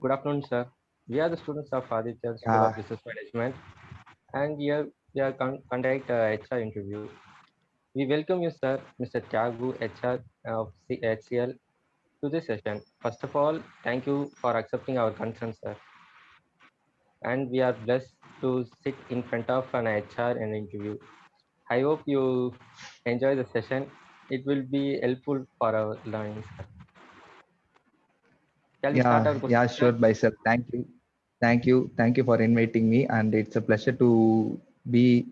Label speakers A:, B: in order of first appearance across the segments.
A: Good afternoon, sir. We are the students of Aditya School of
B: Yeah,
A: Business Management, and here we are conduct HR interview. We welcome you, sir, Mr. Tyagu, HR of HCL, to this session. First of all, thank you for accepting our concern, sir. And we are blessed to sit in front of an HR in interview. I hope you enjoy the session. It will be helpful for our learning, sir. Shall we start our
B: yeah,
A: question,
B: sure,
A: sir?
B: Baisal. Thank you for inviting me, and it's a pleasure to be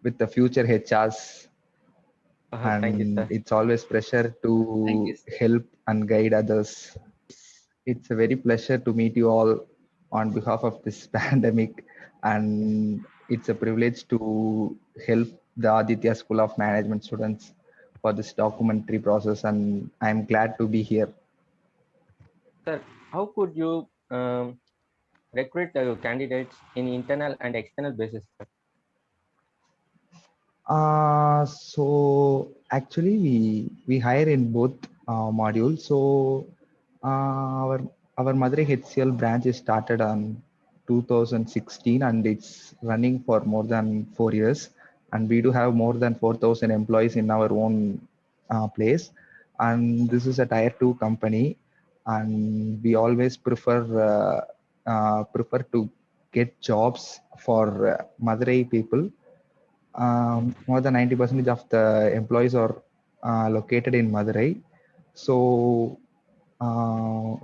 B: with the future HRs.
A: Thank you,
B: And
A: sir.
B: it's always pleasure to help and guide others. It's a very pleasure to meet you all on behalf of this pandemic, and it's a privilege to help the Aditya School of Management students for this documentary process, and I'm glad to be here.
A: Sir, how could you recruit candidates in internal and external basis, sir?
B: So actually we hire in both modules. So our Madurai HCL branch is started on 2016 and it's running for more than 4 years. And we do have more than 4,000 employees in our own place. And this is a tier two company, and we always prefer to get jobs for Madurai people. More than 90% of the employees are located in Madurai. So uh,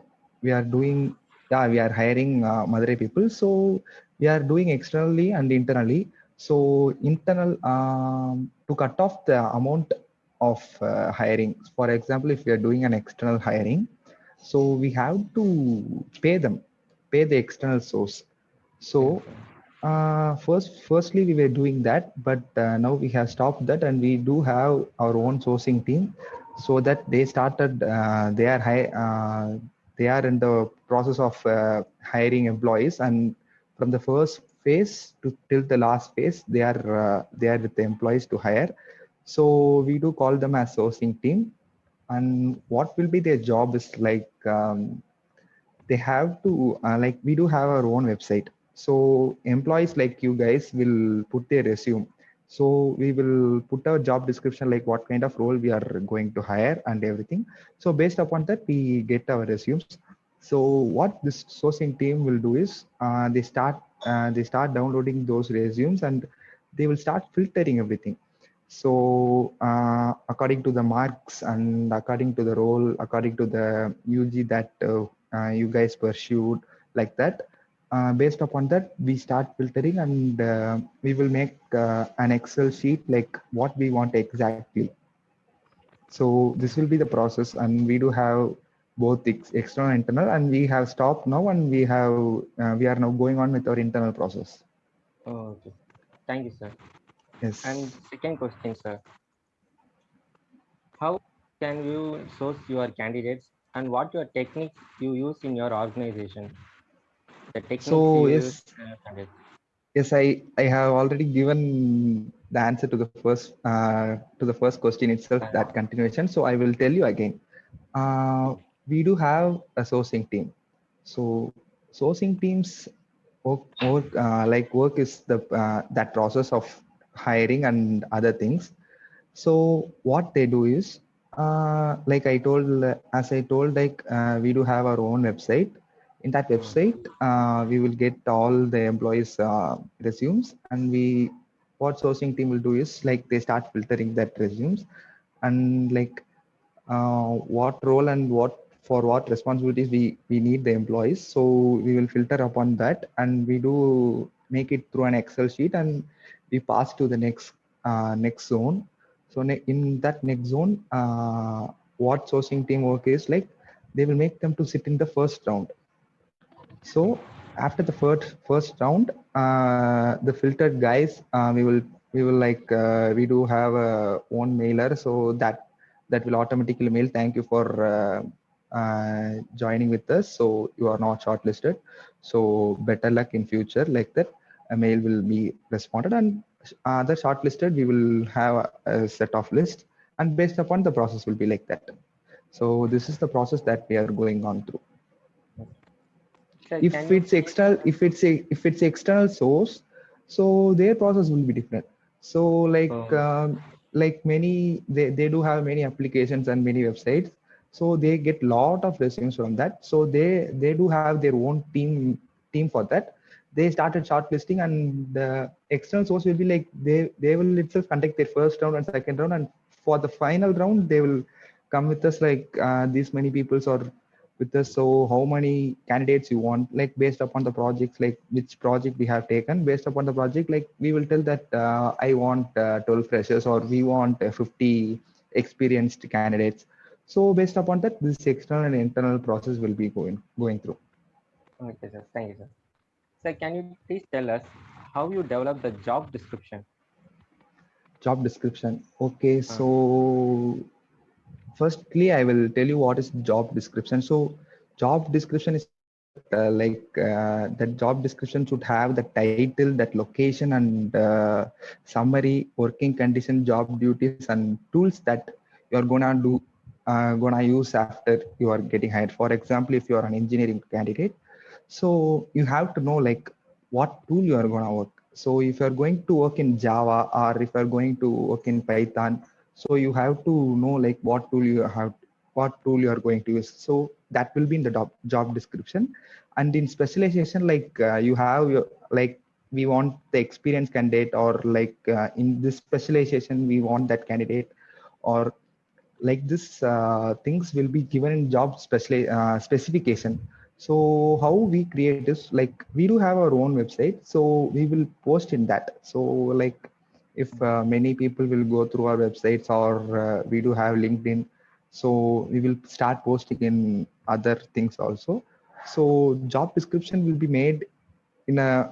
B: we are doing, yeah, we are hiring Madurai people. So we are doing externally and internally. So internal to cut off the amount of hiring. For example, if we are doing an external hiring, so we have to pay the external source.
A: Yes,
B: So
A: sir.
B: firstly, we were doing that, but now we have stopped that, and we do have our own sourcing team, so that they started. They are in the process of hiring employees, and from the first phase to till the last phase, they are with the employees to hire. So we do call them as sourcing team, and what will be their job is like. They have to like we do have our own website, so employees like you guys will put their resume. So we will put our job description, like what kind of role we are going to hire and everything. So based upon that we get our resumes. So what this sourcing team will do is they start downloading those resumes, and they will start filtering everything. So according to the marks and according to the role, according to the UG that you guys pursued, like that. Based upon that, we start filtering, and we will make an Excel sheet like what we want exactly. So this will be the process, and we do have both external and internal, and we have stopped now, and we are now going on with our internal process.
A: Oh, okay. Thank you, sir. And
B: Yes.
A: second question, sir. How can you source your candidates and what your techniques you use in your organization? The techniques
B: So
A: you use
B: yes,
A: candidates.
B: yes, I have already given the answer to the first question itself, that continuation. So I will tell you again. Uh, we do have a sourcing team. So sourcing teams work is the that process of hiring and other things. So what they do is, like I told, as I told, like we do have our own website. In that website, we will get all the employees' resumes, and what sourcing team will do is like they start filtering that resumes, and like what role and what responsibilities we need the employees. So we will filter upon that, and we do make it through an Excel sheet, and we pass to the next zone. So in that next zone, what sourcing team work is like, they will make them to sit in the first round. So after the first round, the filtered guys, we will like we do have a own mailer, so that will automatically mail, thank you for joining with us. So you are not shortlisted. So better luck in future, like that. A mail will be responded, and the shortlisted we will have a set of list, and based upon the process will be like that. So this is the process that we are going on through.
A: Sir,
B: If
A: can you
B: it's external, if it's external source, so their process will be different. So like many, they do have many applications and many websites, so they get lot of resumes from that. So they do have their own team for that. They started shortlisting, and the external source will be like they will itself conduct their first round and second round, and for the final round they will come with us like these many peoples or with us. So how many candidates you want, like based upon the projects, like which project we have taken, based upon the project, like we will tell that I want 12 freshers, or we want 50 experienced candidates. So based upon that, this external and internal process will be going through.
A: Okay, sir. Thank you, sir. Sir, can you please tell us how you develop the job description?
B: Job description. Okay,
A: Uh,
B: so firstly, I will tell you what is job description. So job description is nothing but that job description should have the title, that location, and summary, working condition, job duties, and tools that you're gonna use after you are getting hired. For example, if you are an engineering candidate, so you have to know like what tool you are gonna work. So if you're going to work in Java, or if you're going to work in Python, so you have to know like what tool you are going to use. So that will be in the job description. And in specialization, like you have your, like we want the experienced candidate, or like in this specialization we want that candidate, or like this things will be given in job specification. So how we create this, like we do have our own website, so we will post in that. So like if many people will go through our websites, or we do have LinkedIn, so we will start posting in other things also. So job description will be made in a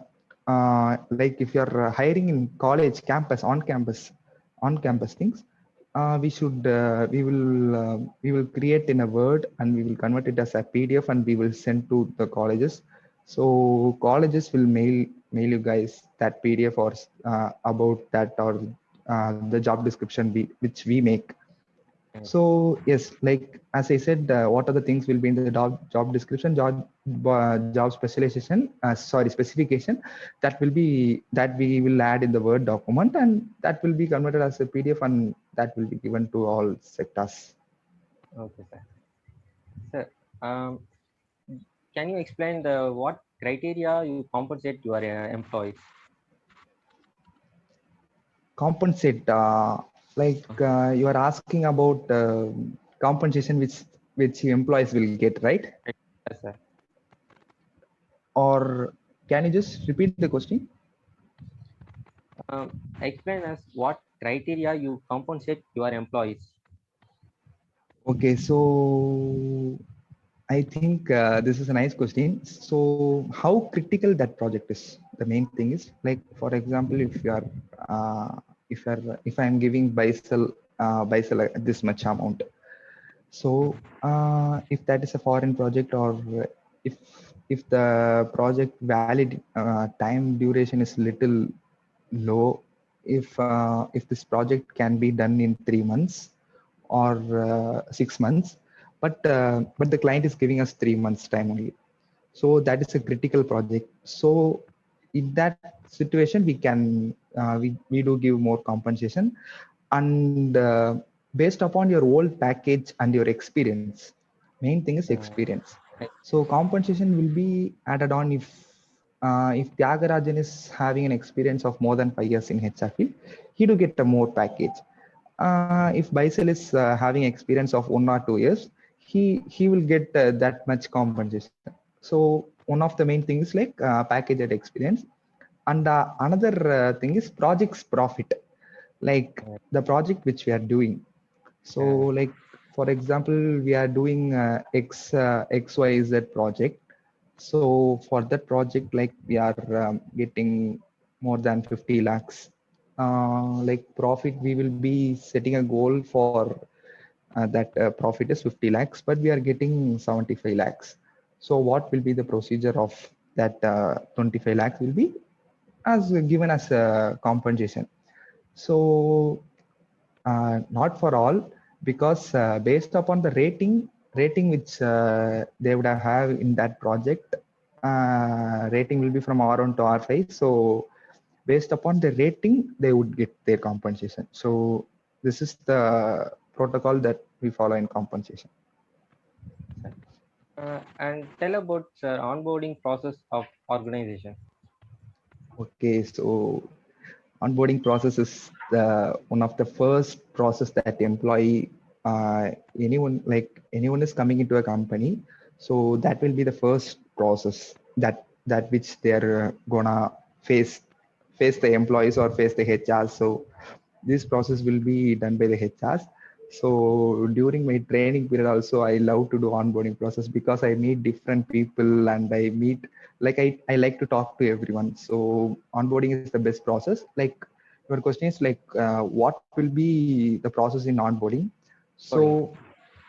B: like if you're hiring in college campus, on campus things, we will create in a Word, and we will convert it as a PDF, and we will send to the colleges. So colleges will mail you guys that PDF, or about that, or the job description which we make. So yes, like as I said, what are the things will be in the job description, job specialization, sorry, specification. That will be that we will add in the Word document, and that will be converted as a PDF, and that will be given to all sectors.
A: okay, sir. Sir, can you explain the what criteria you compensate your employees?
B: Compensate, like you are asking about compensation which employees will get, right?
A: Yes, sir.
B: Or can you just repeat the question?
A: Explain us what criteria you compensate your employees.
B: Okay, so I think this is a nice question. So, how critical that project is? The main thing is, like, for example, if I'm giving Baisal this much amount, so if that is a foreign project, or if if the project valid time duration is little low, if this project can be done in 3 months, or 6 months, but the client is giving us 3 months time only, so that is a critical project. So in that situation, we do give more compensation. And based upon your old package and your experience, main thing is experience. So compensation will be added on if Tyagarajan is having an experience of more than 5 years in HR field, he do get a more package. If Baisal is having experience of 1 or 2 years, he will get that much compensation. So one of the main things like package and experience. And another thing is project's profit, like the project which we are doing. So like for example, we are doing XYZ project. So for that project, like we are getting more than 50 lakhs. Like profit, we will be setting a goal for that profit is 50 lakhs, but we are getting 75 lakhs. So what will be the procedure of that 25 lakhs will be as given as a compensation. So not for all, because based upon the rating which they would have in that project, rating will be from R1 to R5. So based upon the rating, they would get their compensation. So this is the protocol that we follow in compensation.
A: And tell about onboarding process of organization.
B: Okay, so onboarding process is one of the first process that employee, anyone is coming into a company. So that will be the first process that which they're gonna face the employees or face the HR. So this process will be done by the HRs. So during my training period also, I love to do onboarding process because I meet different people and I meet, like I like to talk to everyone. So onboarding is the best process. Like your question is like, what will be the process in onboarding?
A: Coding.
B: So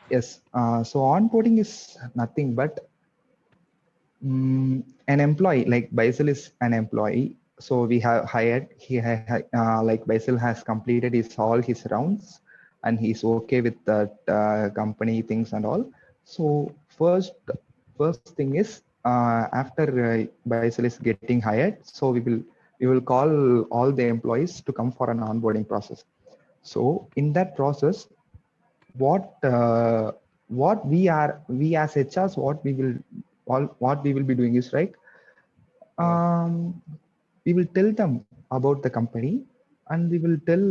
B: yes, so onboarding is nothing but an employee. Like Basil is an employee, so we have hired. Like Basil has completed all his rounds, and he's okay with that company things and all. So first thing is, after Basil is getting hired, so we will call all the employees to come for an onboarding process. So in that process, what we as HRs, what we will be doing is, right,
A: Yes.
B: we will tell them about the company, and we will tell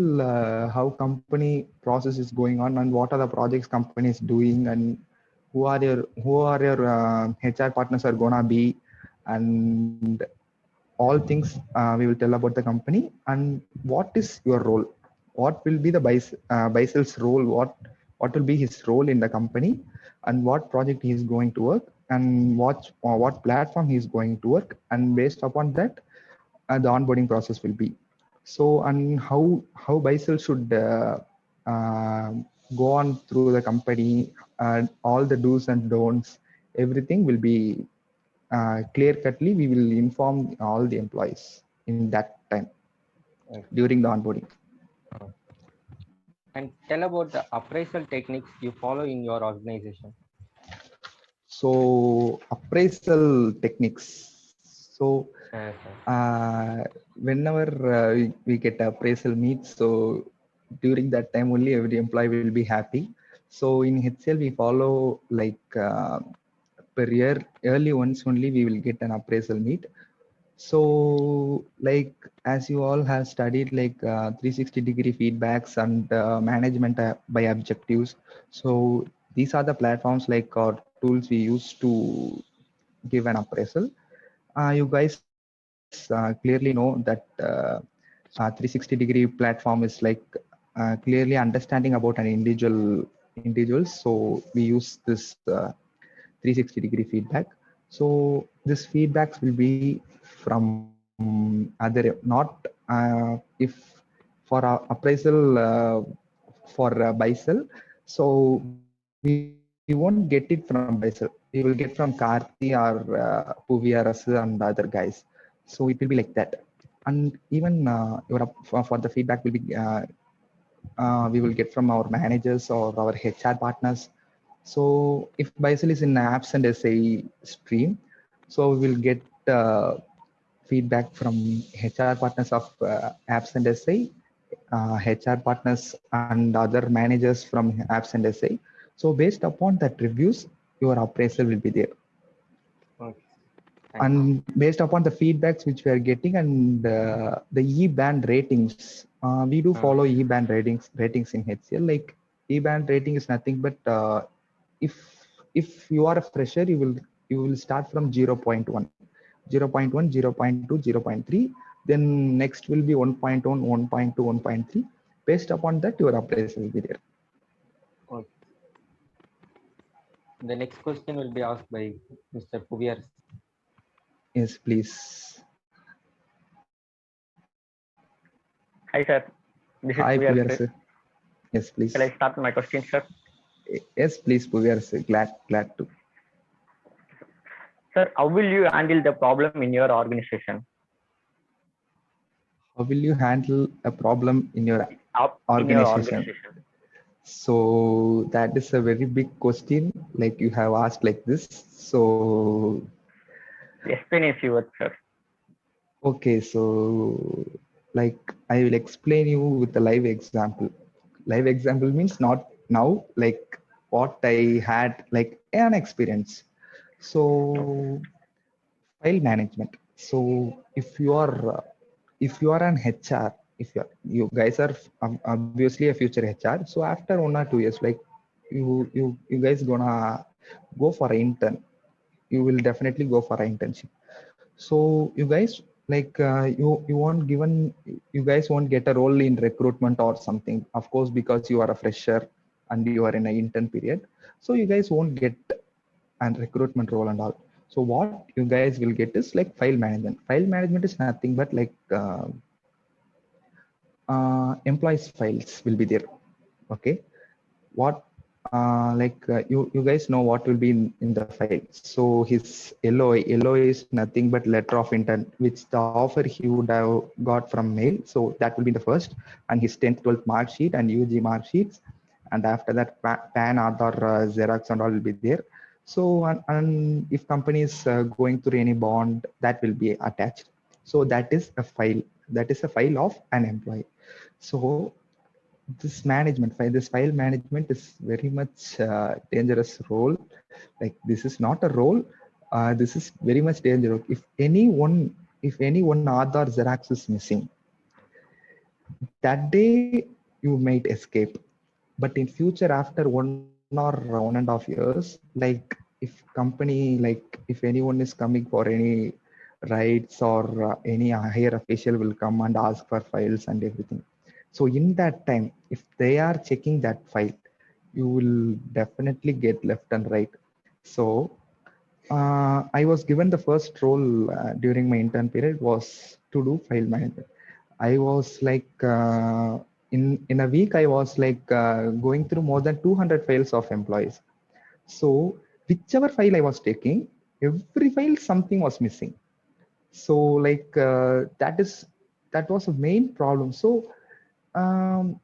B: how company process is going on and what are the projects company is doing, and who are your HR partners are gonna be, and all things we will tell about the company and what is your role, what will be the Baisal's role, what will be his role in the company, and what project he is going to work, and what platform he is going to work, and based upon that the onboarding process will be. So, and how Baisal should uh, go on through the company, and all the do's and don'ts, everything will be clear cutly. We will inform all the employees in that time
A: Okay.
B: during the onboarding.
A: And tell about the appraisal techniques you follow in your organization.
B: So appraisal techniques. So
A: Yes, sir.
B: whenever we get appraisal meet, so during that time only every employee will be happy. So in HCL we follow like per year early once only we will get an appraisal meet. So like as you all have studied like 360-degree feedbacks and management by objectives. So these are the platforms like tools we use to give an appraisal. You guys clearly know that 360-degree platform is like clearly understanding about an individual. So we use this 360-degree feedback. So this feedbacks will be from other, not if for appraisal for Baisal. So we won't get it from Baisal. We will get from Karthi or Puvi or Rasu and other guys. So it will be like that. And even for the feedback will be we will get from our managers or our HR partners. So if Baisal is in apps and SA stream, so we will get feedback from HR partners of apps and SA, HR partners and other managers from apps and SA. So based upon that reviews, your appraisal will be there.
A: Okay. Thank you.
B: And based upon the feedbacks which we are getting and the E-band ratings, we do follow E-band ratings in HCL. Like E-band rating is nothing but if if you are a fresher, you will start from 0.1, 0.1, 0.2, 0.3. Then next will be 1.1, 1.2, 1.3. Based upon that, your appraisal will be there.
A: Okay. The next question will be asked by Mr. Puviar.
B: Yes, please.
C: Hi, sir. This is
B: Hi,
C: Puviyar,
B: Puviyar
C: sir.
B: sir. Yes,
C: Shall I
B: please.
C: start my question, sir?
B: Yes, please, Puviyar sir. Glad to.
C: Sir, how will you handle the problem in your organization?
B: How will you handle a problem in your
C: In your
B: organization?
C: organization.
B: So that is a very big question, like you have asked like this. So
C: Explain if you would, sir.
B: Okay, so like I will explain you with a live example. Live example means not now, like what I had like an experience. So file management. So if you are an HR, if you guys are obviously a future HR. So after 1 or 2 years, like you guys gonna go for an intern. You will definitely go for an internship. So you guys like you won't given you guys won't get a role in recruitment or something, of course, because you are a fresher and you are in an intern period. So you guys won't get an recruitment role and all. So what you guys will get is like file management. File management is nothing but like employees files will be there. Okay, what you guys know what will be in the file. So his LOI is nothing but letter of intent, which the offer he would have got from mail. So that will be the first, and his 10th 12th mark sheet and UG mark sheets, and after that PAN, Aadhaar, Xerox and all will be there. So and if company is going through any bond, that will be attached. So that is a file, that is a file of an employee. So this file management is very much dangerous role. Like this is not a role. This is very much dangerous. If anyone Aadhaar Xerox is missing, that day you might escape. But in future, after 1 or 1.5 years, like if company, like if anyone is coming for any rights or any higher official will come and ask for files and everything. So in that time, if they are checking that file, you will definitely get left and right. So I was given the first role during my intern period was to do file management. I was like in a week I was like going through more than 200 files of employees. So whichever file I was taking, every file something was missing. So like that was a main problem. So um,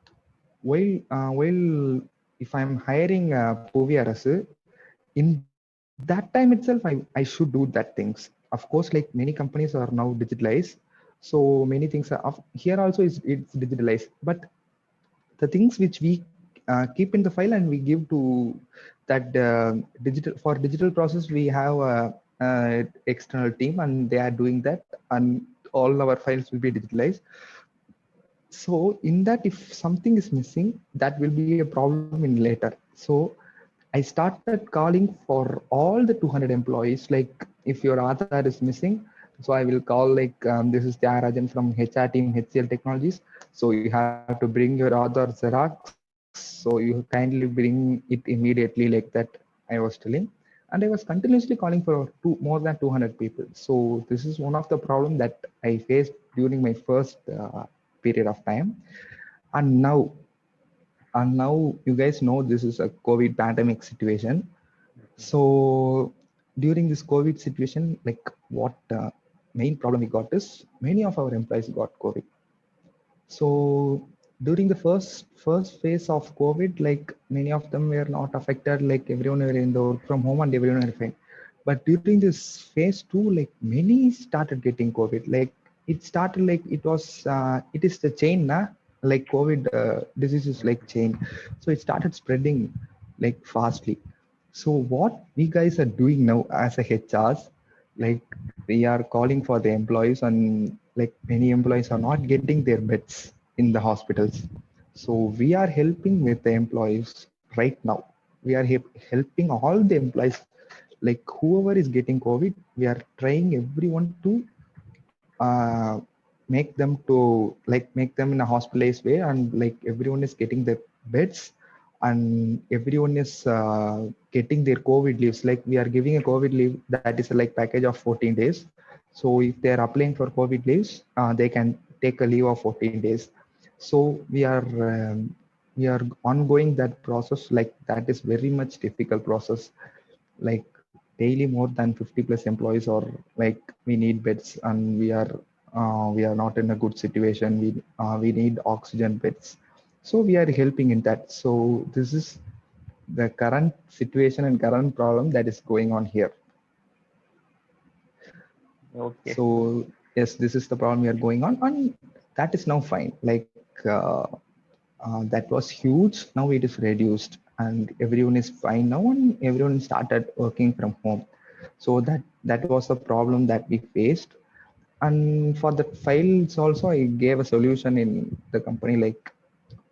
B: while if I'm hiring Puvi Arasu, in that time itself, I should do that things. Of course, like many companies are now digitalized, so many things are here also is it's digitalized. But the things which we keep in the file and we give to that digital process, we have a external team and they are doing that, and all our files will be digitalized. So in that, if something is missing, that will be a problem in later. So I started calling for all the 200 employees. Like if your Aadhaar is missing, so I will call like this is Tyagarajan from HR team HCL Technologies. So you have to bring your Aadhaar Xerox. So you kindly bring it immediately, like that I was telling. And I was continuously calling for more than 200 people. So this is one of the problem that I faced during my first period of time. And now you guys know this is a COVID pandemic situation. So during this COVID situation, like what main problem we got is many of our employees got COVID. So during the first phase of COVID, like many of them were not affected, like everyone were in the work from home and everyone were fine. But during this phase two, like many started getting COVID. Like it started like it is the chain, na? Like COVID disease is like chain. So it started spreading like fastly. So what we guys are doing now as a HRs, like we are calling for the employees, and like many employees are not getting their beds in the hospitals. So we are helping with the employees right now. We are helping all the employees, like whoever is getting COVID, we are trying everyone to uh, make them in a hospitalized way, and like everyone is getting their beds, and everyone is getting their COVID leaves. Like we are giving a COVID leave that is like package of 14 days. So if they are applying for COVID leaves, they can take a leave of 14 days. So we are ongoing that process. Like that is very much difficult process. Like daily more than 50 plus employees, or like we need beds, and we are not in a good situation. We need oxygen beds. So we are helping in that. So this is the current situation and current problem that is going on here.
C: Okay.
B: So yes, this is the problem we are going on, and that is now fine. Like that was huge. Now it is reduced, and everyone is fine now, and everyone started working from home. So that was the problem that we faced. And for the files also, I gave a solution in the company. Like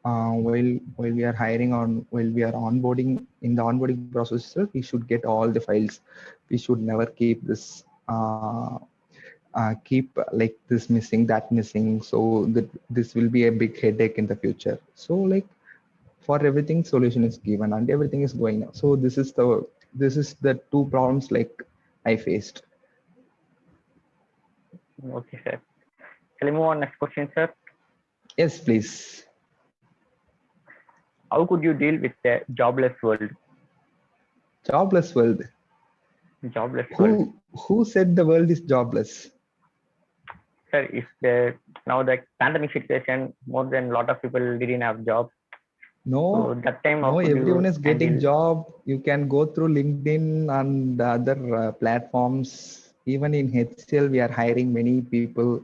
B: while we are hiring on while we are onboarding in the onboarding process itself, we should get all the files. We should never keep this keep like this missing, that missing, so that this will be a big headache in the future. So like for everything solution is given and everything is going now. So this is the two problems like I faced.
C: Okay, sir. Shall we move on next question, sir?
B: Yes, please.
C: How could you deal with the jobless world?
B: Jobless world.
C: Jobless world.
B: Who said the world is jobless?
C: Sir, if the now the pandemic situation, more than a lot of people didn't have jobs. So
B: No,
C: that time, how
B: no,
C: could
B: everyone
C: you
B: is getting
C: handle?
B: job. You can go through LinkedIn and other platforms. Even in HCL, we are hiring many people,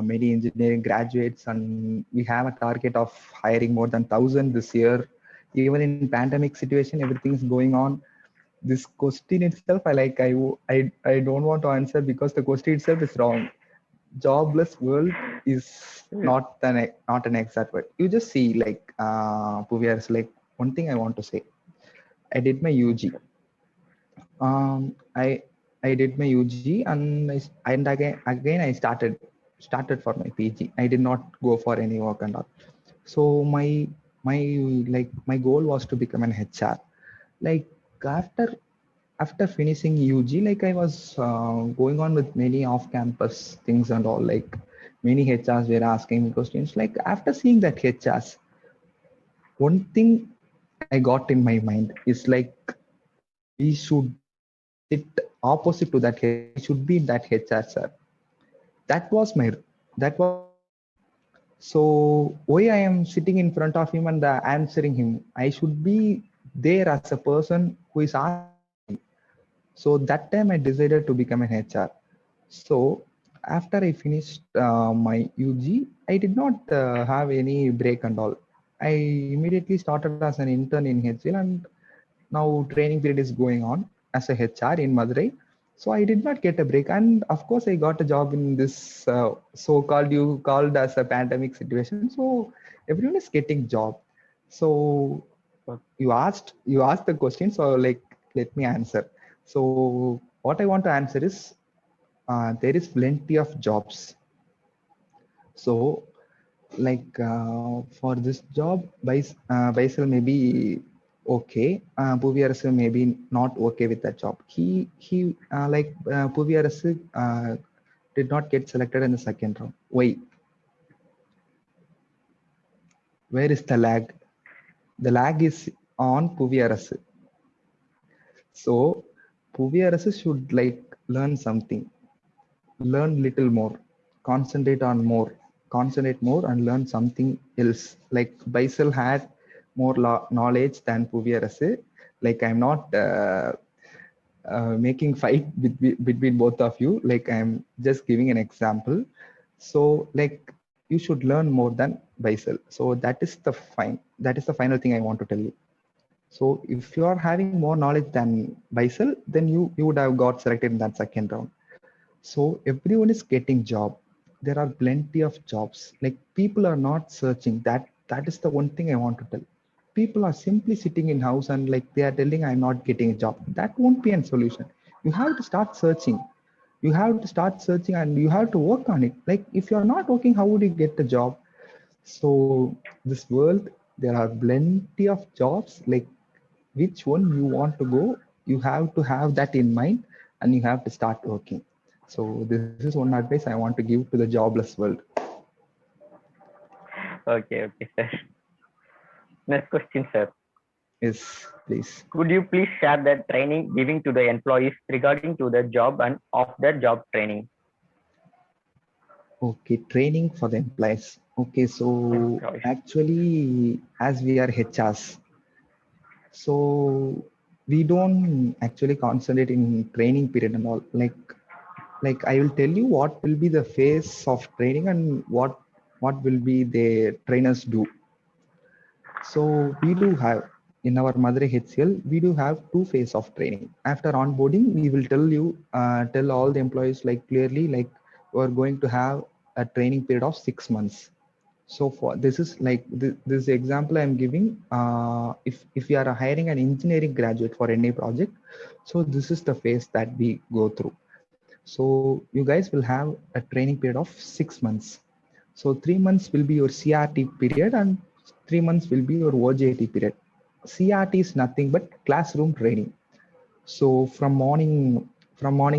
B: many engineering graduates, and we have a target of hiring more than 1,000 this year. Even in pandemic situation, everything is going on. This question itself, I don't want to answer because the question itself is wrong. Jobless world is not an exact word. You just see like Puviar, like one thing I want to say. I did my UG. Um, I I did my UG and again I started for my PG. I did not go for any work and all. So my my goal was to become an HR. Like after after finishing UG, like I was going on with many off-campus things and all. Like many HRs were asking me questions. Like after seeing that HRs, one thing I got in my mind is like we should sit opposite to that HR. We should be that HR, sir. That was my that was my goal. So why I am sitting in front of him and answering him, I should be there as a person who is asking him. So that time I decided to become an HR. So after I finished my UG, I did not have any break and all. I immediately started as an intern in HCL, and now training period is going on as a HR in Madurai. So I did not get a break, and of course I got a job in this so-called you called as a pandemic situation. So everyone is getting job. So you asked the question, so like let me answer. So what I want to answer is there is plenty of jobs. So like for this job, Baisal may be okay. Puviarasu may be not okay with that job. Puviarasu did not get selected in the second round. Why? Where is the lag? The lag is on Puviarasu. So Puviarasu should like learn something, learn little more, concentrate more and learn something else. Like Baisal had more knowledge than Puviarasu. Like I'm not making fight between both of you. Like I'm just giving an example. So like you should learn more than Baisal. So that is the final thing I want to tell you. So if you are having more knowledge than Baisal, then you would have got selected in that second round. So everyone is getting job. There are plenty of jobs. Like people are not searching. That is the one thing I want to tell. People are simply sitting in house and like they are telling I'm not getting a job. That won't be a solution. You have to start searching. You have to start searching and you have to work on it. Like if you're not working, how would you get the job? So this world, there are plenty of jobs. Like which one you want to go, you have to have that in mind and you have to start working. So this is one advice I want to give to the jobless world.
C: Okay, okay, sir. Next question, sir.
B: Yes, please.
C: Could you please share the training giving to the employees regarding to the job and of the job training?
B: Okay, training for the employees. Okay, so
C: Employees.
B: actually as we are HRs, so we don't actually concentrate in training period and all. Like like I will tell you what will be the phase of training and what will be the trainers do. So we do have in our Madurai HCL, we do have two phases of training. After onboarding, we will tell all the employees like clearly, like we're going to have a training period of 6 months. So for this is like this example I'm giving. If you are hiring an engineering graduate for any project, so this is the phase that we go through. So you guys will have a training period of 6 months. So 3 months will be your CRT period and 3 months will be your OJT period. CRT is nothing but classroom training. So from morning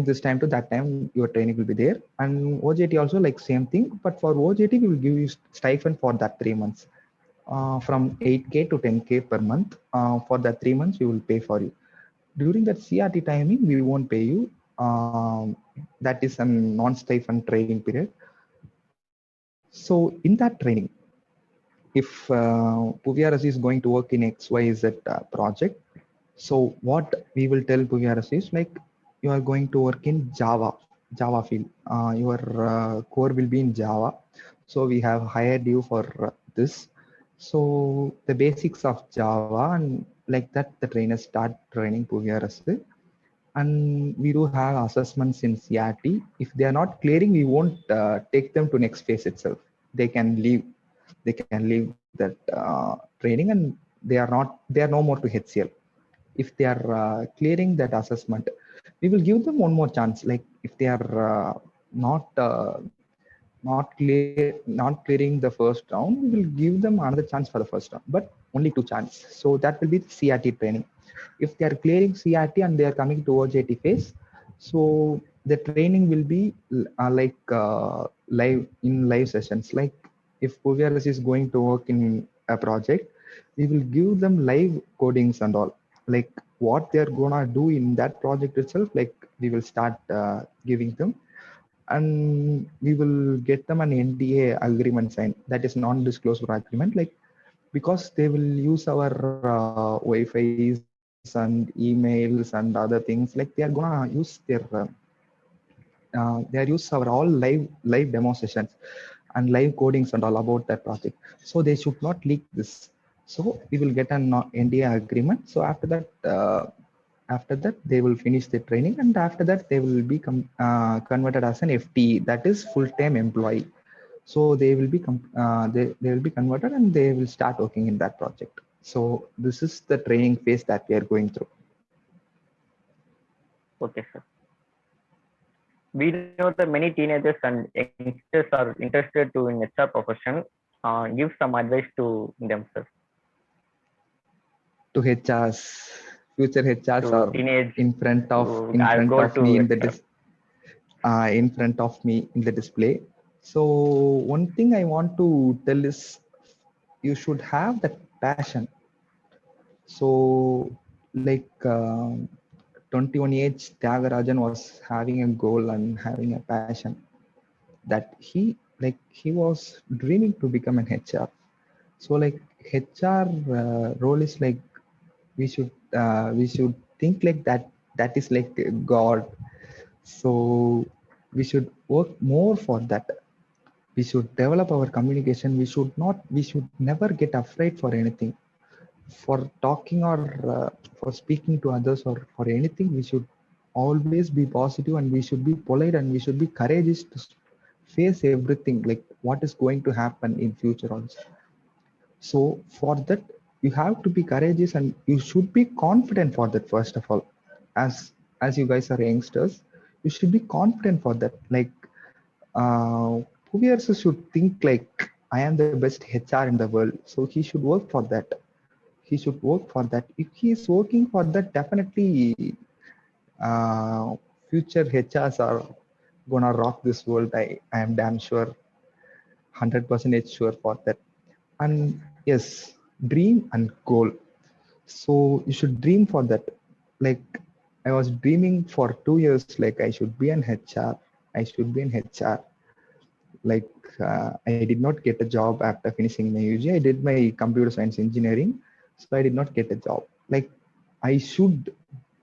B: this time to that time, your training will be there. And OJT also like same thing, but for OJT we will give you stipend for that 3 months, from 8K to 10K per month. For that 3 months, we will pay for you. During that CRT timing, we won't pay you. That is a non-stipend training period. So in that training, if Puviaras is going to work in XYZ project, so what we will tell Puviaras is like you are going to work in Java field. Your core will be in Java. So we have hired you for this. So the basics of Java and like that, the trainers start training Puviaras. And we do have assessments in CRT. If they are not clearing, we won't take them to next phase itself. They can leave. They can leave that training, and they are no more to HCL. If they are clearing that assessment, we will give them one more chance. Like if they are not not clearing the first round, we will give them another chance for the first round, but only two chances. So that will be the CRT training. If they are clearing CRT and they are coming to OJT phase, so the training will be live sessions. Like if Puviaras is going to work in a project, we will give them live codings and all. Like what they're gonna do in that project itself, like we will start giving them, and we will get them an NDA agreement signed. That is non-disclosure agreement. Like because they will use our Wi-Fi's and emails and other things. Like they are gonna use they are use our all live demo sessions and live codings and all about that project. So they should not leak this. So we will get an NDA agreement. So after that they will finish the training, and after that they will be converted as an FTE, that is full-time employee. So they will be they will be converted and they will start working in that project. So this is the training phase that we are going through.
C: Okay, sir. We know that many teenagers and youngsters are interested to in HR profession. Give some advice to themselves.
B: To HRs, future HRs
C: To
B: are
C: teenage
B: in front of
C: to
B: me in the
C: HR.
B: in front of me in the display. So one thing I want to tell is you should have that passion. So like 21 age Tyagarajan was having a goal and having a passion that he was dreaming to become an HR. So like HR role is like we should think like that is like God. So we should work more for that. We should develop our communication. We should never get afraid for anything, for talking or for speaking to others or for anything. We should always be positive, and we should be polite, and we should be courageous to face everything, like what is going to happen in future also. So for that, you have to be courageous and you should be confident for that. First of all, as you guys are youngsters, you should be confident for that. Like Puviaras should think like I am the best HR in the world, so he should work for that. He should work for that. If he is working for that, definitely future HRs are gonna rock this world. I am damn sure, 100% sure for that. And yes, dream and goal. So you should dream for that. Like I was dreaming for 2 years, like I should be an HR. I should be an HR. Like I did not get a job after finishing my UG. I did my computer science engineering, so I did not get a job. Like I should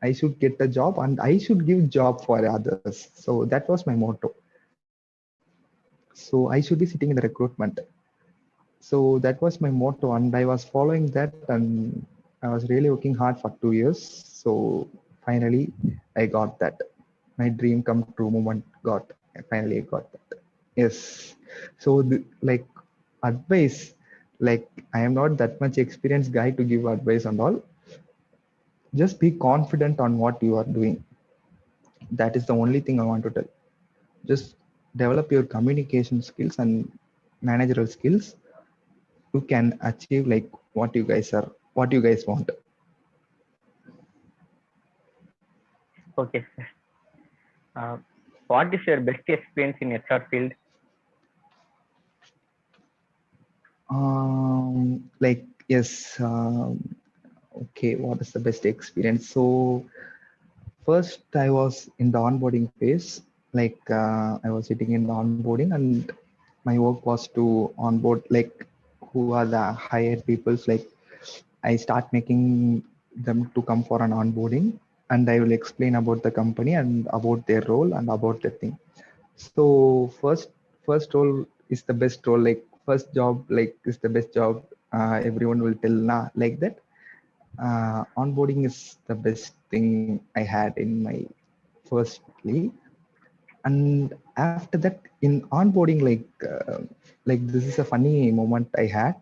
B: I should get a job and I should give job for others. So that was my motto. So I should be sitting in the recruitment. So that was my motto, and I was following that, and I was really working hard for 2 years. So finally, I got that. My dream come true moment got. I finally got that. Yes. So like advice, like I am not that much experienced guy to give advice and all. Just be confident on what you are doing. That is the only thing I want to tell. Just develop your communication skills and managerial skills. You can achieve like what you guys want.
C: Okay, sir. What is your best experience in HR field?
B: Like yes. Okay, what is the best experience? So first I was in the onboarding phase. Like I was sitting in the onboarding, and my work was to onboard like who are the hired peoples. Like I start making them to come for an onboarding, and I will explain about the company and about their role and about the thing. So first role is the best role. Like first job like is the best job. Everyone will tell nah like that. Onboarding is the best thing I had in my firstly. And after that in onboarding, like this is a funny moment I had.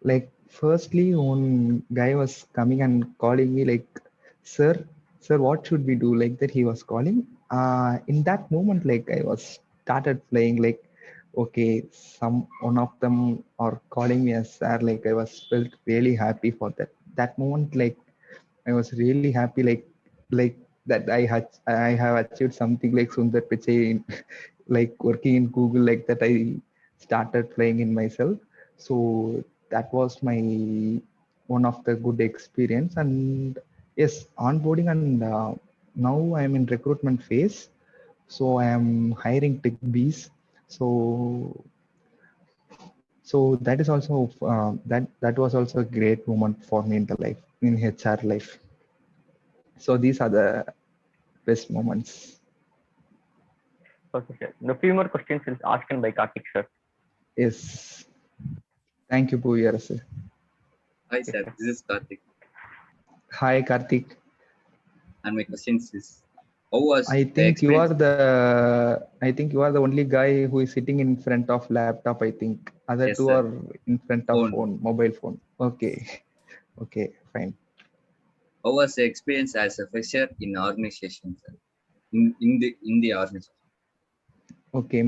B: Like firstly one guy was coming and calling me like, sir, sir, what should we do, like that he was calling. In that moment, like I was started playing like, okay, some one of them are calling me as sir. Like I was felt really happy for that moment. Like I was really happy, like that I have achieved something like Sundar Pichai in, like working in Google, like that I started playing in myself. So that was my one of the good experience. And yes, onboarding, and now I am in recruitment phase. So I am hiring tech bees. So that is also that was also a great moment for me in the life, in HR life. So these are the best moments.
C: Okay, sir. The few more questions is asked by Karthik, sir.
B: Yes. Thank you, Puyarase.
D: Hi
C: Yes,
D: sir,
C: sir.
D: this is Karthik,
B: Hi, Karthik.
D: and my question is, how was
B: I
D: the
B: think you are
D: experience?
B: the only guy who is sitting in front of laptop. I think other
D: Yes
B: two
D: sir,
B: are in front of
D: phone.
B: mobile phone. Okay. Okay, fine.
D: How was the experience as a fresher in organization, sir? In the organization.
B: Okay,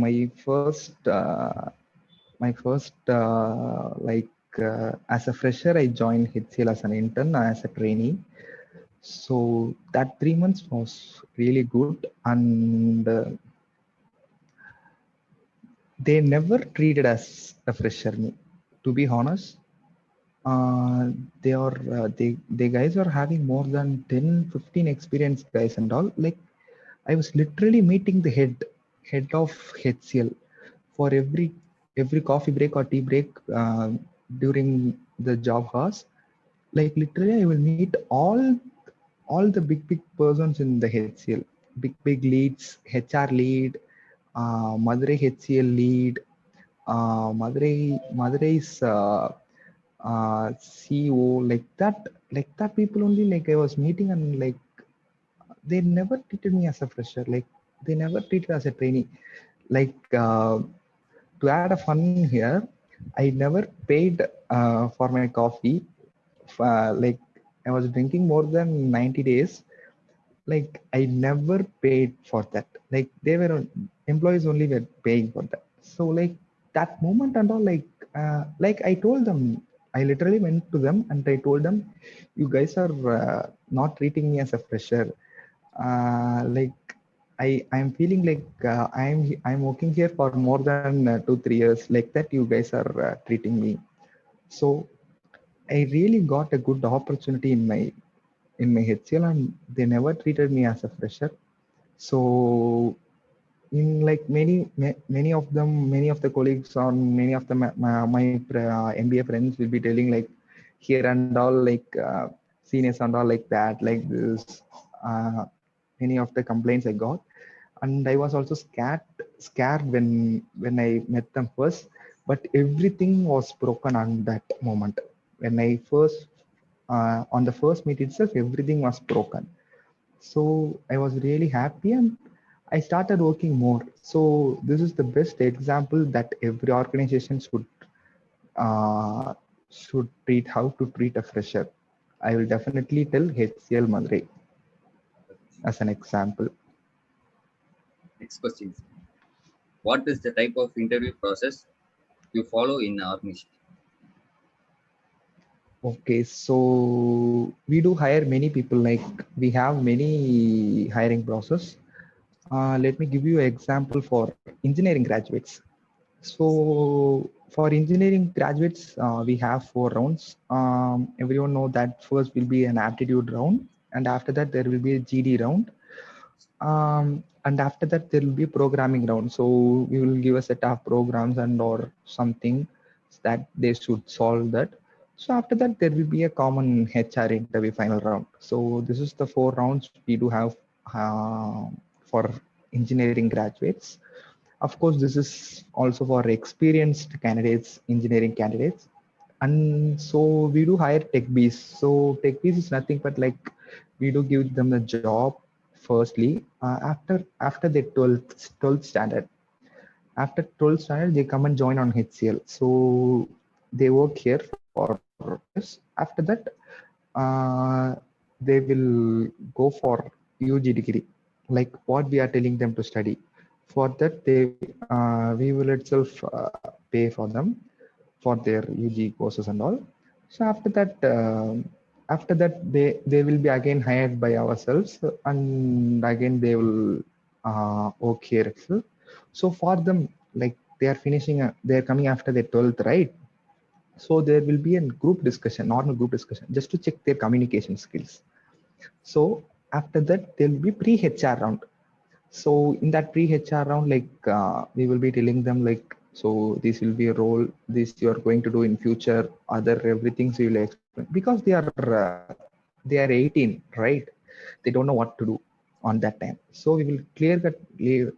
B: as a fresher, I joined HCL as an intern, as a trainee. So that 3 months was really good, and they never treated us a fresher. Me, to be honest, they guys are having more than 10, 15 experienced guys and all. Like I was literally meeting the head of HCL for every coffee break or tea break during the job hours. Like literally, I will meet all the big persons in the HCL, big leads, HR lead, Madurai HCL lead, Madurai's CEO, like that people only. Like I was meeting, and like they never treated me as a fresher. Like they never treated as a trainee. Like to add a fun here, I never paid for my coffee. Like I was drinking more than 90 days. Like I never paid for that. Like they were employees only were paying for that. So like that moment and all, like I told them, I literally went to them and I told them, you guys are not treating me as a fresher. Like I'm feeling like I'm working here for more than 2-3 years, like that you guys are treating me. So I really got a good opportunity in my HCL, and they never treated me as a fresher. So in like many of them, many of the colleagues or many of the my MBA friends will be telling like here and all, like seniors and all like that, like this. many of the complaints I got, and I was also scared when I met them first. But everything was broken on that moment. When I first on the first meet itself, everything was broken. So I was really happy and I started working more. So this is the best example that every organization uh, should treat how to treat a fresher. I will definitely tell HCL Madurai as an example.
D: Next question. What is the type of interview process you follow in our mission?
B: Okay, so we do hire many people. Like we have many hiring process. Let me give you an example for engineering graduates. So for engineering graduates, we have 4 rounds. Everyone know that first will be an aptitude round, and after that there will be a GD round, and after that there will be programming round. So we will give a set of programs and or something that they should solve that. So after that there will be a common HR interview final round. So this is the 4 rounds we do have for engineering graduates. Of course, this is also for experienced candidates, engineering candidates. And so we do hire tech bees. So tech bees is nothing but like we do give them a job firstly after their 12th standard. After 12th standard, they come and join on HCL. So they work here for this. After that, uh, they will go for UG degree, like what we are telling them to study. For that, we will itself pay for them for their UG courses and all. So after that they will be again hired by ourselves, and again they will work here itself. So for them, like they are finishing, they are coming after their 12th, right? So there will be a group discussion, normal group discussion, just to check their communication skills. So after that, there will be pre-HR round. So in that pre-HR round, like we will be telling them like, so this will be a role, this you are going to do in future, other everything. So you will explain because they are 18, right? They don't know what to do on that time. So we will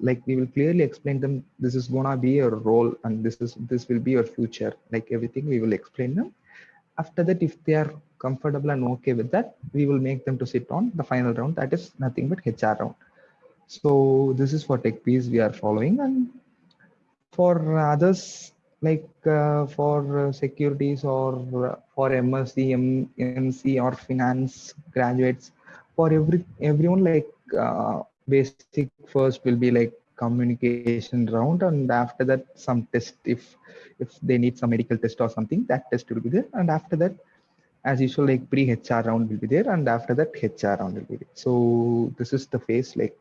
B: like we will clearly explain them. This is gonna be your role, and this will be your future. Like everything, we will explain them. After that, if they are comfortable and okay with that, we will make them to sit on the final round. That is nothing but HR round. So this is for tech piece we are following, and for others like for securities or for MSc, MC or finance graduates, for everyone like basic first will be like communication round, and after that some test if they need some medical test or something, that test will be there, and after that as usual like pre-HR round will be there, and after that HR round will be there. So this is the phase like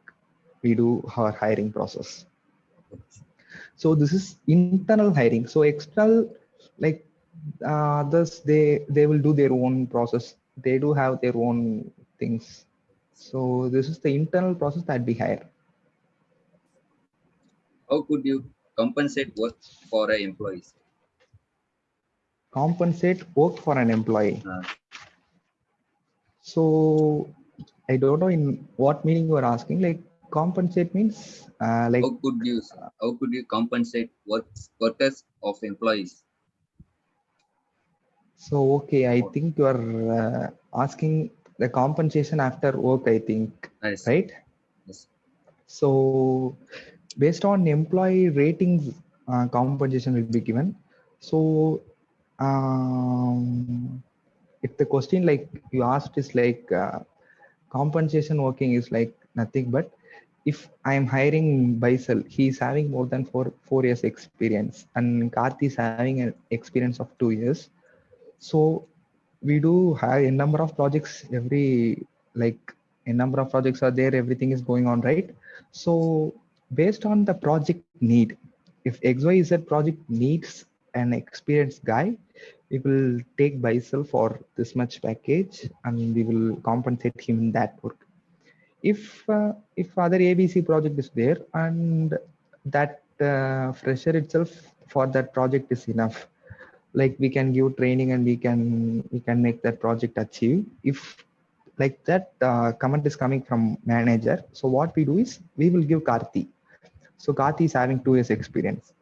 B: we do our hiring process. So this is internal hiring. So external, like others, they will do their own process. They do have their own things. So this is the internal process that we hire.
D: How could you compensate work for an employee?
B: Compensate work for an employee.
D: Uh,
B: So I don't know in what meaning you are asking. Like compensate means like
D: how could you compensate workers of employees?
B: so okay. I think you are asking the compensation after work. I think
D: Yes.
B: right.
D: Yes.
B: So based on employee ratings, compensation will be given. So if the question like you asked is like compensation working is like nothing but if I am hiring Baisal, he is having more than 4 years experience, and Karthi is having an experience of 2 years. So we do have a number of projects a number of projects are there, everything is going on, right? So based on the project need, if XYZ project needs an experienced guy, we will take Baisal for this much package and we will compensate him in that work. If other ABC project is there and that fresher itself for that project is enough, like we can give training and we can make that project achieve. If like that comment is coming from manager. So what we do is we will give Karthi. So Karthi is having 2 years experience.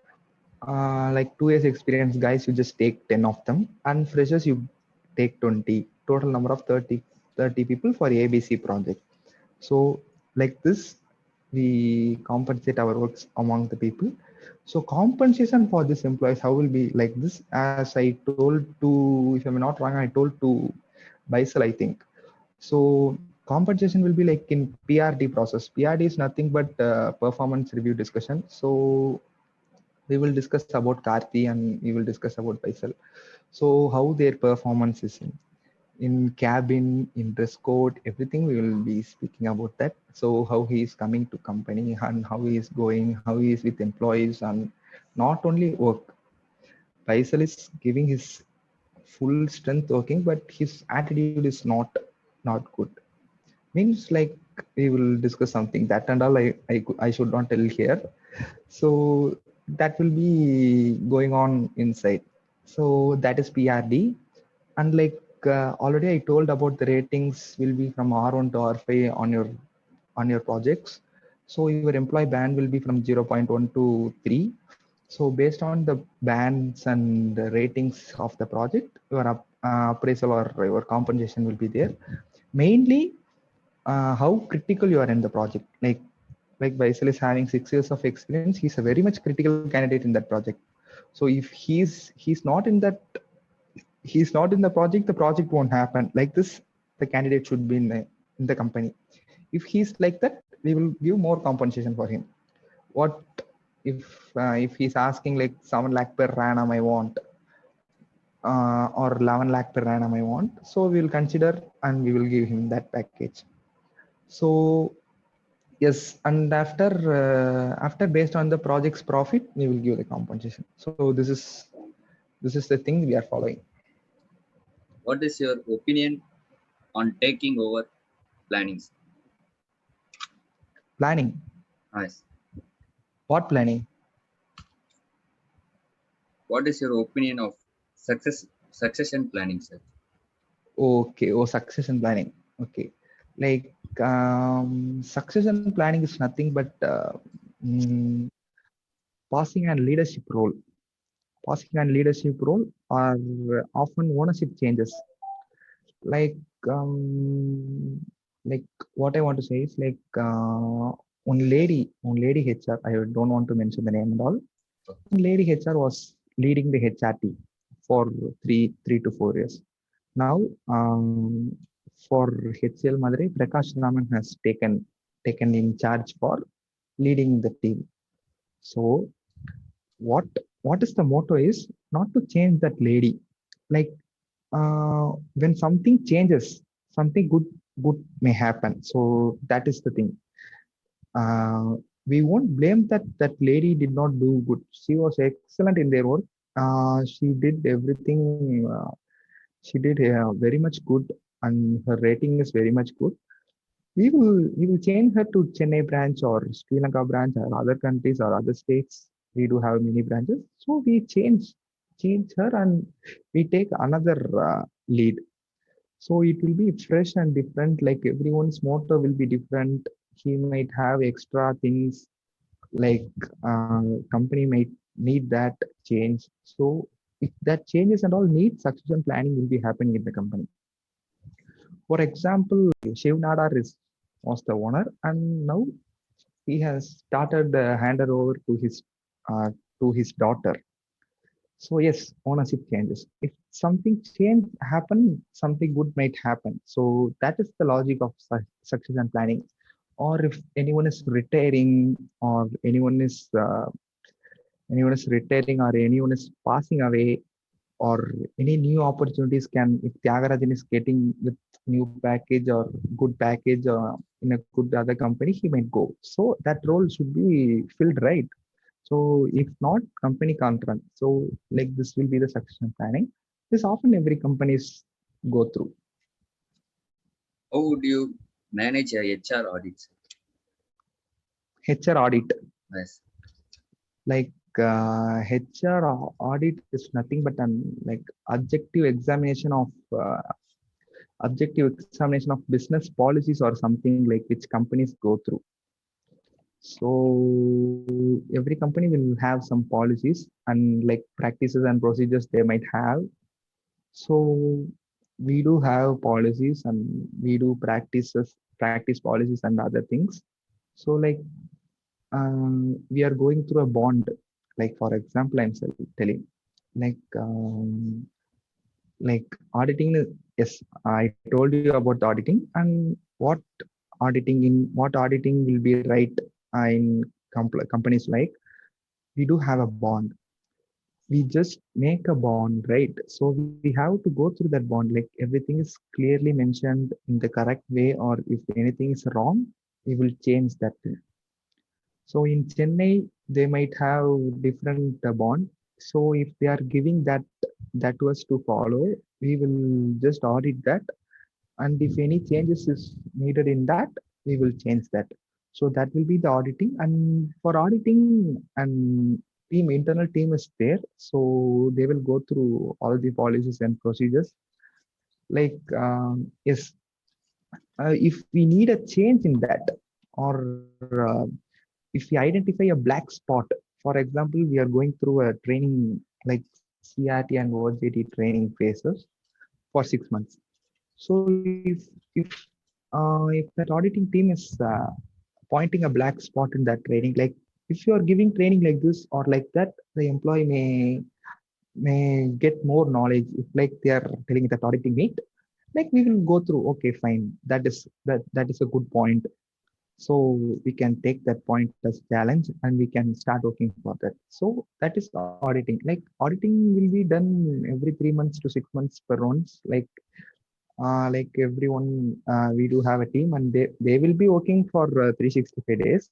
B: Like 2 years experience guys, you just take 10 of them, and freshers you take 20. Total number of 30 people for ABC project. So like this, we compensate our works among the people. So compensation for this employees, how will be like this? As I told to, if I'm not wrong, I told to Baisal, I think. So compensation will be like in PRD process. PRD is nothing but performance review discussion. So we will discuss about Karthi and we will discuss about Baisal. So how their performance is in cabin, in dress code, everything we will be speaking about that. So how he is coming to company and how he is going, how he is with employees, and not only work. Faisal is giving his full strength working, but his attitude is not good. Means like we will discuss something that and all. I should not tell here. So that will be going on inside. So that is PRD. And like already I told about the ratings will be from R1 to R5 on your projects. So your employee band will be from 0.1 to 3. So based on the bands and the ratings of the project, your appraisal or your compensation will be there. Mainly how critical you are in the project. Like Baisal is having 6 years of experience, he's a very much critical candidate in that project. So if he's not in the project won't happen. Like this, the candidate should be in the company. If he's like that, we will give more compensation for him. What if he's asking like 7 lakh per annum I want, or 11 lakh per annum I want, so we will consider and we will give him that package. So yes, and after based on the project's profit, we will give the compensation. So this is the thing we are following.
D: What is your opinion on taking over planning?
B: Planning.
D: Nice.
B: What planning?
D: What is your opinion of succession planning, sir?
B: Okay, oh, succession planning. Okay, like succession planning is nothing but mm, passing and leadership role. Passing and leadership role are often ownership changes. Like um, like what I want to say is like one lady HR. I don't want to mention the name and all. One lady HR was leading the HRT for three to 4 years. Now, for HCL Madurai, Prakash Raman has taken in charge for leading the team. So, what what is the motto is not to change that lady. Like when something changes, something good may happen. So that is the thing. We won't blame that lady did not do good. She was excellent in their work. She did everything. She did very much good, and her rating is very much good. We will change her to Chennai branch or Sri Lanka branch or other countries or other states. We do have many branches, so we change her and we take another lead. So it will be fresh and different. Like everyone's motto will be different. He might have extra things like company might need that change. So if that changes and all needs succession planning will be happening in the company. For example, Shiv Nadar was the owner, and now he has started the hander over uh, to his daughter. So yes, ownership changes. If something change happen, something good might happen. So that is the logic of succession planning. Or if anyone is retiring, or anyone is retiring, or anyone is passing away, or any new opportunities can, if Tyagarajan is getting with new package or good package in a good other company, he might go. So that role should be filled, right? So if not, company can't run. So like this will be the succession planning. This often every companies go through.
D: How would you manage a HR audit, sir?
B: HR audit.
D: Nice.
B: Like HR audit is nothing but an like objective examination of objective examination of business policies or something like which companies go through. So every company will have some policies and like practices and procedures they might have. So we do have policies and we do practice policies and other things. So like we are going through a bond. Like for example, I'm telling like auditing. Yes, I told you about the auditing and what auditing will be right in companies like we do have a bond. We just make a bond, right? So we have to go through that bond, like everything is clearly mentioned in the correct way, or if anything is wrong, we will change that thing. So in Chennai they might have different bond. So if they are giving that to us to follow, we will just audit that, and if any changes is needed in that, we will change that. So that will be the auditing. And for auditing, and internal team is there, so they will go through all the policies and procedures. Like yes, if we need a change in that, or if we identify a black spot, for example, we are going through a training like CRT and OJT training phases for 6 months. So if that auditing team is pointing a black spot in that training, like if you are giving training like this or like that, the employee may get more knowledge. If like they are telling that auditing meet, like we will go through. Okay, fine. That is a good point. So we can take that point as challenge and we can start working for that. So that is auditing. Like auditing will be done every 3 months to 6 months per once. Like everyone, we do have a team and they will be working for 365 days,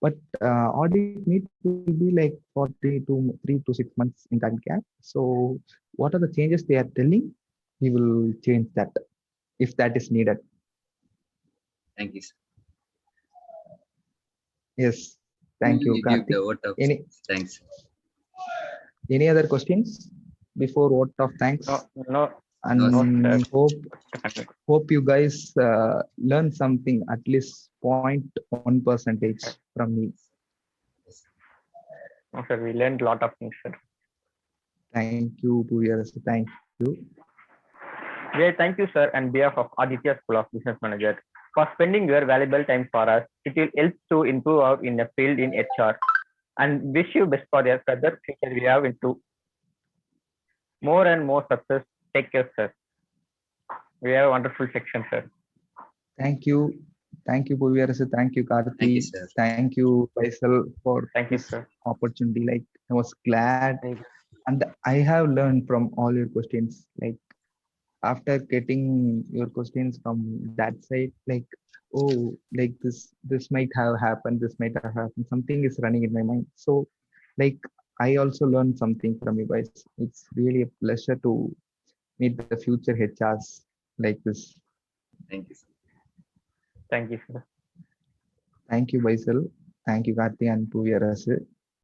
B: but audit meet will be like for 3 to 6 months in that gap. So what are the changes they are telling, we will change that if that is needed.
D: Thank you, sir.
B: Yes, thank
D: Who
B: you,
D: will give
B: Karthik.
D: the vote of
B: any
D: thanks?
B: any other questions before vote of thanks?
C: No,
B: And
D: No,
C: sir.
B: hope you guys learn something, at least 0.1% from me.
C: No, sir. We learned a lot of things, sir.
B: Thank you, Puviyarasu. Thank you.
C: Yeah, thank you, sir, on behalf of Aditya School of Business Manager for spending your valuable time for us. It will help to improve our in the field in HR, and wish you best for your further future. We have into more and more success. Take care, sir. We have a wonderful section, sir.
B: Thank you. Thank you, Puviyarasu. Thank you, Karthi.
D: Thank you, sir.
B: Thank you, Faisal, for
C: Thank you,
B: this
C: sir.
B: opportunity. Like I was glad, and I have learned from all your questions. Like after getting your questions from that side, like oh, like this might have happened, this might have happened, something is running in my mind. So like I also learned something from you guys. It's really a pleasure to meet the future HRs like this.
D: Thank you, sir.
C: Thank you, sir.
B: Thank you, Baisal. Thank you, Karthi and Puviyarasu.